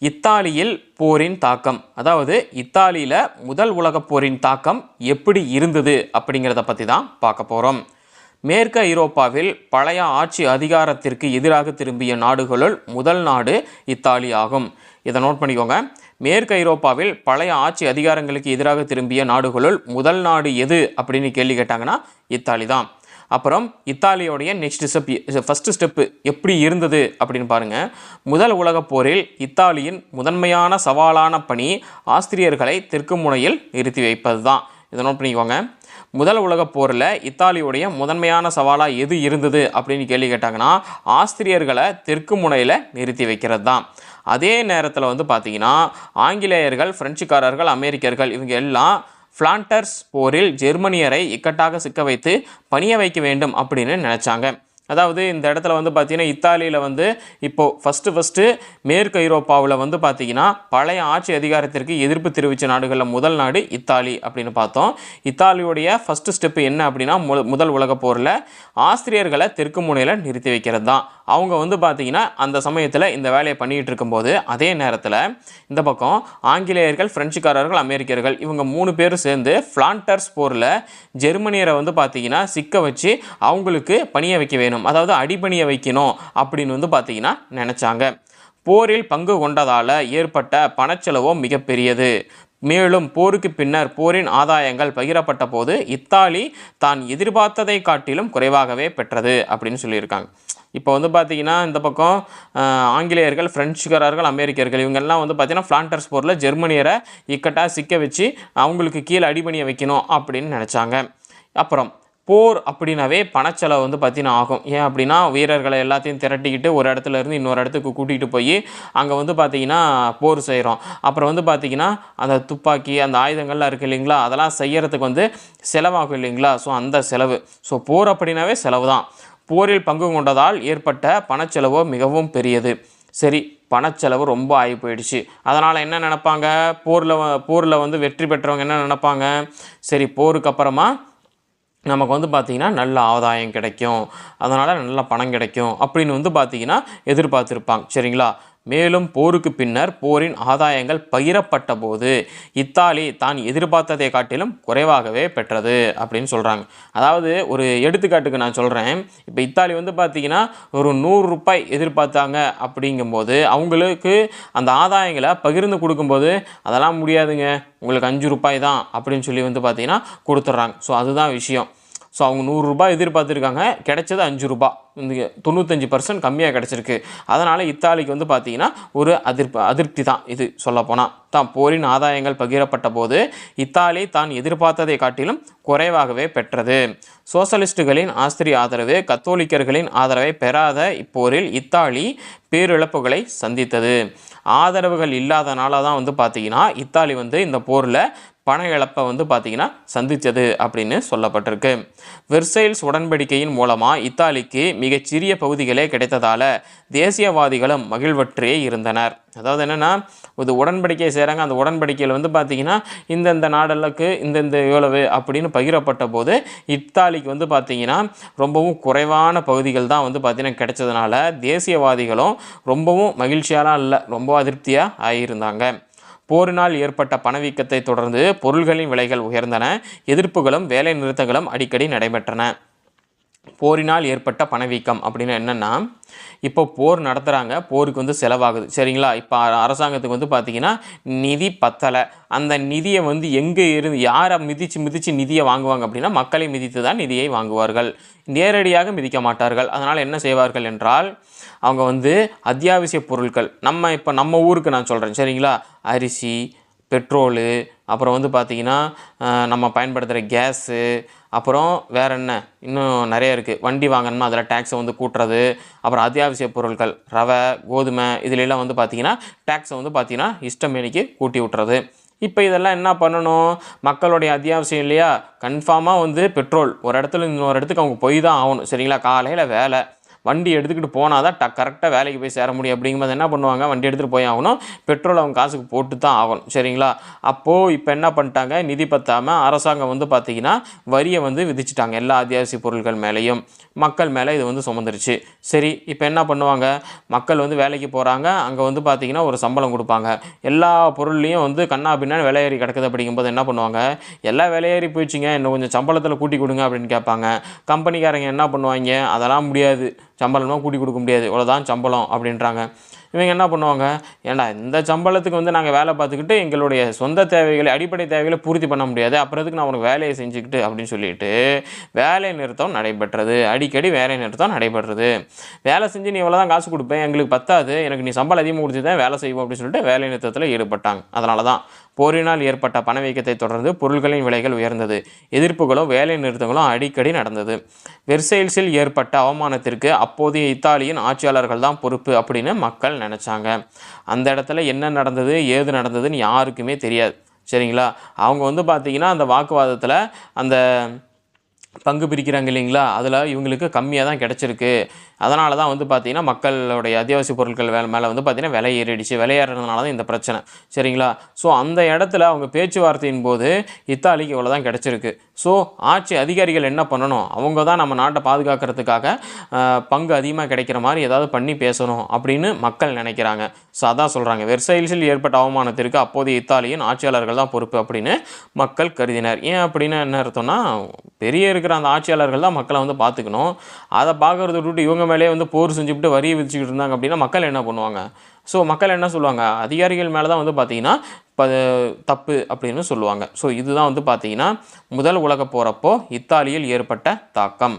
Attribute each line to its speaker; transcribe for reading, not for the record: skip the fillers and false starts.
Speaker 1: இத்தாலியில் போரின் தாக்கம், அதாவது இத்தாலியில் முதல் உலகப் போரின் தாக்கம் எப்படி இருந்தது அப்படிங்கிறத பற்றி தான் பார்க்க போகிறோம். மேற்கு ஐரோப்பாவில் பழைய ஆட்சி அதிகாரத்திற்கு எதிராக திரும்பிய நாடுகளுள் முதல் நாடு இத்தாலி ஆகும். இதை நோட் பண்ணிக்கோங்க. மேற்கு ஐரோப்பாவில் பழைய ஆட்சி அதிகாரங்களுக்கு எதிராக திரும்பிய நாடுகளுள் முதல் நாடு எது அப்படின்னு கேள்வி கேட்டாங்கன்னா இத்தாலி தான். அப்புறம் இத்தாலியோடைய ஃபஸ்ட்டு ஸ்டெப்பு எப்படி இருந்தது அப்படின்னு பாருங்கள். முதல் உலகப் போரில் இத்தாலியின் முதன்மையான சவாலான பணி ஆஸ்திரியர்களை தெற்கு முனையில் நிறுத்தி வைப்பது தான். இதை நோட் பண்ணிக்கோங்க. முதல் உலகப் போரில் இத்தாலியோடைய முதன்மையான சவாலாக எது இருந்தது அப்படின்னு கேள்வி கேட்டாங்கன்னா ஆஸ்திரியர்களை தெற்கு முனையில் நிறுத்தி வைக்கிறது தான். அதே நேரத்தில் பார்த்தீங்கன்னா ஆங்கிலேயர்கள், பிரெஞ்சுக்காரர்கள், அமெரிக்கர்கள் இவங்க எல்லாம் ஃப்ளாண்டர்ஸ் போரில் ஜெர்மனியரை இக்கட்டாக சிக்க வைத்து பணிய வைக்க வேண்டும் அப்படின்னு நினச்சாங்க. அதாவது இந்த இடத்துல பார்த்தீங்கன்னா இத்தாலியில் இப்போது ஃபஸ்ட்டு மேற்கு ஐரோப்பாவில் பார்த்தீங்கன்னா பழைய ஆட்சி அதிகாரத்திற்கு எதிர்ப்பு தெரிவித்த நாடுகளில் முதல் நாடு இத்தாலி அப்படின்னு பார்த்தோம். இத்தாலியுடைய ஃபஸ்ட்டு ஸ்டெப்பு என்ன அப்படின்னா முதல் உலகப் போரில் ஆஸ்திரியர்களை தெற்கு முனையில் நிறுத்தி வைக்கிறது தான். அவங்க பார்த்தீங்கன்னா அந்த சமயத்தில் இந்த வேலையை பண்ணிகிட்டு இருக்கும்போது அதே நேரத்தில் இந்த பக்கம் ஆங்கிலேயர்கள், பிரெஞ்சுக்காரர்கள், அமெரிக்கர்கள் இவங்க 3 பேரும் சேர்ந்து ஃப்ளாண்டர்ஸ் போரில் ஜெர்மனியரை பார்த்தீங்கன்னா சிக்க வச்சு அவங்களுக்கு பணிய வைக்க வேணும், அதாவது அடிபணிய வைக்கணும் அப்படின்னு பார்த்தீங்கன்னா நினச்சாங்க. போரில் பங்கு கொண்டதால் ஏற்பட்ட பணச்செலவும் மிகப்பெரியது. மேலும் போருக்கு பின்னர் போரின் ஆதாயங்கள் பகிரப்பட்ட போது இத்தாலி தான் எதிர்பார்த்ததை காட்டிலும் குறைவாகவே பெற்றது அப்படின்னு சொல்லியிருக்காங்க. இப்போ பார்த்தீங்கன்னா இந்த பக்கம் ஆங்கிலேயர்கள், பிரெஞ்சுக்காரர்கள், அமெரிக்கர்கள் இவங்கெல்லாம் பார்த்தீங்கன்னா ஃப்ளாண்டர்ஸ் போரில் ஜெர்மனியரை இக்கட்டாக சிக்க வச்சு அவங்களுக்கு கீழே அடிபணிய வைக்கணும் அப்படின்னு நினச்சாங்க. அப்புறம் போர் அப்படின்னாவே பணச்செலவு பார்த்தீங்கன்னா ஆகும். ஏன் அப்படின்னா வீரர்களை எல்லாத்தையும் திரட்டிக்கிட்டு ஒரு இடத்துல இருந்து இன்னொரு இடத்துக்கு கூட்டிகிட்டு போய் அங்கே பார்த்தீங்கன்னா போர் செய்கிறோம். அப்புறம் பார்த்தீங்கன்னா அந்த துப்பாக்கி, அந்த ஆயுதங்கள்லாம் இருக்குது இல்லைங்களா, அதெல்லாம் செய்கிறதுக்கு செலவாகும் இல்லைங்களா. ஸோ அந்த செலவு, ஸோ போர் அப்படின்னாவே செலவு தான். போரில் பங்கு கொண்டதால் ஏற்பட்ட பணச்செலவு மிகவும் பெரியது. சரி, பணச்செலவு ரொம்ப ஆகி போயிடுச்சு. அதனால் என்ன நினைப்பாங்க, போரில் வெற்றி பெற்றவங்க என்ன நினைப்பாங்க, சரி போருக்கு அப்புறமா நமக்கு பார்த்தீங்கன்னா நல்ல ஆதாயம் கிடைக்கும், அதனால் நல்ல பணம் கிடைக்கும் அப்படின்னு பார்த்தீங்கன்னா எதிர்பார்த்துருப்பாங்க. சரிங்களா. மேலும் போருக்கு பின்னர் போரின் ஆதாயங்கள் பகிரப்பட்ட போது இத்தாலி தான் எதிர்பார்த்ததை காட்டிலும் குறைவாகவே பெற்றது அப்படின்னு சொல்கிறாங்க. அதாவது ஒரு எடுத்துக்காட்டுக்கு நான் சொல்கிறேன். இப்போ இத்தாலி பார்த்தீங்கன்னா ஒரு 100 ரூபாய் எதிர்பார்த்தாங்க. அப்படிங்கும்போது அவங்களுக்கு அந்த ஆதாயங்களை பகிர்ந்து கொடுக்கும்போது அதெல்லாம் முடியாதுங்க, உங்களுக்கு 5 ரூபாய் தான் அப்படின்னு சொல்லி பார்த்தீங்கன்னா கொடுத்துட்றாங்க. ஸோ அதுதான் விஷயம். ஸோ அவங்க 100 ரூபாய் எதிர்பார்த்துருக்காங்க, கிடைச்சது 5 ரூபாய், இந்த 95% கம்மியாக கிடச்சிருக்கு. அதனால் இத்தாலிக்கு பார்த்தீங்கன்னா ஒரு அதிருப்தி தான் இது. சொல்லப்போனால் தான் போரின் ஆதாயங்கள் பகிரப்பட்ட போது இத்தாலி தான் எதிர்பார்த்ததை காட்டிலும் குறைவாகவே பெற்றது. சோசலிஸ்டுகளின் ஆஸ்திரிய ஆதரவு, கத்தோலிக்கர்களின் ஆதரவை பெறாத இப்போரில் இத்தாலி பேரிழப்புகளை சந்தித்தது. ஆதரவுகள் இல்லாதனால தான் பார்த்தீங்கன்னா இத்தாலி இந்த போரில் பண இழப்பை பார்த்தீங்கன்னா சந்தித்தது அப்படின்னு சொல்லப்பட்டிருக்கு. வெர்சைல்ஸ் உடன்படிக்கையின் மூலமாக இத்தாலிக்கு மிகச்சிறிய பகுதிகளே கிடைத்ததால் தேசியவாதிகளும் மகிழ்வற்றே இருந்தனர். அதாவது என்னென்னா, ஒரு உடன்படிக்கை செய்கிறாங்க, அந்த உடன்படிக்கையில் பார்த்தீங்கன்னா இந்தந்த நாடுகளுக்கு இந்தந்த எவ்வளவு அப்படின்னு பகிரப்பட்ட போது இத்தாலிக்கு பார்த்தீங்கன்னா ரொம்பவும் குறைவான பகுதிகள் தான் பார்த்தீங்கன்னா கிடைச்சதுனால தேசியவாதிகளும் ரொம்பவும் மகிழ்ச்சியாலாம் இல்லை, ரொம்ப அதிருப்தியாக ஆகியிருந்தாங்க. போரினால் ஏற்பட்ட பணவீக்கத்தை தொடர்ந்து பொருள்களின் விலைகள் உயர்ந்தன. எதிர்ப்புகளும் வேலை நிறுத்தங்களும் அடிக்கடி நடைபெற்றன. போரினால் ஏற்பட்ட பணவீக்கம் அப்படின்னு என்னென்னா, இப்போ போர் நடத்துகிறாங்க, போருக்கு செலவாகுது. சரிங்களா. இப்போ அரசாங்கத்துக்கு பார்த்தீங்கன்னா நிதி பத்தலை. அந்த நிதியை எங்கே இருந்து யாரை மிதித்து நிதியை வாங்குவாங்க அப்படின்னா மக்களை மிதித்து தான் நிதியை வாங்குவார்கள், நேரடியாக மிதிக்க மாட்டார்கள். அதனால் என்ன செய்வார்கள் என்றால் அவங்க அத்தியாவசிய பொருட்கள், இப்போ நம்ம ஊருக்கு நான் சொல்கிறேன் சரிங்களா, அரிசி, பெட்ரோலு, அப்புறம் பார்த்தீங்கன்னா நம்ம பயன்படுத்துகிற கேஸு, அப்புறம் வேறு என்ன இன்னும் நிறைய இருக்குது. வண்டி வாங்கணுமா அதில் டேக்ஸை கூட்டுறது, அப்புறம் அத்தியாவசிய பொருட்கள் ரவை, கோதுமை இதிலெல்லாம் பார்த்தீங்கன்னா டேக்ஸை பார்த்தீங்கன்னா இஷ்டமேனிக்கு கூட்டி விட்டுறது. இப்போ இதெல்லாம் என்ன பண்ணணும், மக்களுடைய அத்தியாவசியம் இல்லையா. கன்ஃபார்மாக பெட்ரோல் ஒரு இடத்துல இன்னொரு இடத்துக்கு அவங்க போய் தான் ஆகணும். சரிங்களா. காலையில் வேலை, வண்டி எடுத்துக்கிட்டு போனால் தான் கரெக்டாக வேலைக்கு போய் சேர முடியும். அப்படிங்கும்போது என்ன பண்ணுவாங்க, வண்டி எடுத்துகிட்டு போய் ஆகணும், பெட்ரோல் அவங்க காசுக்கு போட்டு தான் ஆகணும். சரிங்களா? அப்போது இப்போ என்ன பண்ணிட்டாங்க, நிதி பத்தாமல் அரசாங்கம் வந்து பார்த்திங்கன்னா வரியை வந்து விதிச்சிட்டாங்க எல்லா அத்தியாவசிய பொருட்கள் மேலேயும். மக்கள் மேலே இது வந்து சுமந்துருச்சு. சரி, இப்போ என்ன பண்ணுவாங்க, மக்கள் வந்து வேலைக்கு போகிறாங்க, அங்கே வந்து பார்த்திங்கன்னா ஒரு சம்பளம் கொடுப்பாங்க. எல்லா பொருள்லேயும் வந்து கண்ணா பின்னான்னு விலையேறி கிடக்குது. அப்படிங்கும்போது என்ன பண்ணுவாங்க, எல்லா விலையேறி போயிடுச்சிங்க, இன்னும் கொஞ்சம் சம்பளத்தில் கூட்டி கொடுங்க அப்படின்னு கேட்பாங்க. கம்பெனிக்காரங்க என்ன பண்ணுவாங்க, அதெல்லாம் முடியாது, சம்பளமாக கூட்டி கொடுக்க முடியாது, இவ்வளோதான் சம்பளம் அப்படின்றாங்க. இவங்க என்ன பண்ணுவாங்க, ஏன்டா இந்த சம்பளத்துக்கு வந்து நாங்கள் வேலை பார்த்துக்கிட்டு எங்களுடைய சொந்த தேவைகளை, அடிப்படை தேவைகளை பூர்த்தி பண்ண முடியாது, அப்புறத்துக்கு நான் உனக்கு வேலையை செஞ்சுக்கிட்டு அப்படின்னு சொல்லிட்டு வேலை நிறுத்தம் நடைபெற்றது. அடிக்கடி வேலை நிறுத்தம் நடைபெறுறது. வேலை செஞ்சு நீ இவ்வளோ தான் காசு கொடுப்பேன், எங்களுக்கு பத்தாது, எனக்கு நீ சம்பளம் அதிகமாக கொடுத்து தான் வேலை செய்வோம் அப்படின்னு சொல்லிட்டு வேலை நிறுத்தத்தில் ஈடுபட்டாங்க. அதனால தான் போரினால் ஏற்பட்ட பணவீக்கத்தை தொடர்ந்து பொருட்களின் விலைகள் உயர்ந்தது. எதிர்ப்புகளும் வேலை நிறுத்தங்களும் அடிக்கடி நடந்தது. வெர்சைல்ஸில் ஏற்பட்ட அவமானத்திற்கு அப்போதைய இத்தாலியின் ஆட்சியாளர்கள் தான் பொறுப்பு அப்படின்னு மக்கள் நினச்சாங்க. அந்த இடத்துல என்ன நடந்தது, ஏது நடந்ததுன்னு யாருக்குமே தெரியாது. சரிங்களா? அவங்க வந்து பார்த்திங்கன்னா அந்த வாக்குவாதத்தில் அந்த பங்கு பிரிக்கிறாங்க இல்லைங்களா, அதில் இவங்களுக்கு கம்மியாக தான் கிடச்சிருக்கு. அதனால தான் வந்து பார்த்திங்கன்னா மக்களுடைய அத்தியாவசிய பொருட்கள் மேலே வந்து பார்த்திங்கன்னா விலை ஏறிடுச்சு. விலையேறதுனால தான் இந்த பிரச்சனை. சரிங்களா? ஸோ அந்த இடத்துல அவங்க பேச்சுவார்த்தையின் போது இத்தாலிக்கு இவ்வளோ தான் கிடச்சிருக்கு. ஸோ ஆட்சி அதிகாரிகள் என்ன பண்ணணும், அவங்க தான் நம்ம நாட்டை பாதுகாக்கிறதுக்காக பங்கு அதிகமாக கிடைக்கிற மாதிரி ஏதாவது பண்ணி பேசணும் அப்படின்னு மக்கள் நினைக்கிறாங்க. ஸோ அதான் சொல்கிறாங்க, வெர்சைல்ஸில் ஏற்பட்ட அவமானத்திற்கு அப்போதைய இத்தாலியின் ஆட்சியாளர்கள் தான் பொறுப்பு அப்படின்னு மக்கள் கருதினர். ஏன் அப்படின்னு என்ன அர்த்தம்னா, பெரிய இருக்கிற அந்த ஆட்சியாளர்கள் தான் மக்களை வந்து பார்த்துக்கணும். அதை பார்க்குறத விட்டுட்டு இவங்க மேலே வந்து போர் செஞ்சுவிட்டு வரியை விதிச்சுக்கிட்டு இருந்தாங்க அப்படின்னா மக்கள் என்ன பண்ணுவாங்க? ஸோ மக்கள் என்ன சொல்லுவாங்க, அதிகாரிகள் மேலே தான் வந்து பார்த்திங்கன்னா தப்பு அப்படின்னு சொல்லுவாங்க. ஸோ இதுதான் வந்து பார்த்திங்கன்னா முதல் உலகப் போரப்போ இத்தாலியில் ஏற்பட்ட தாக்கம்.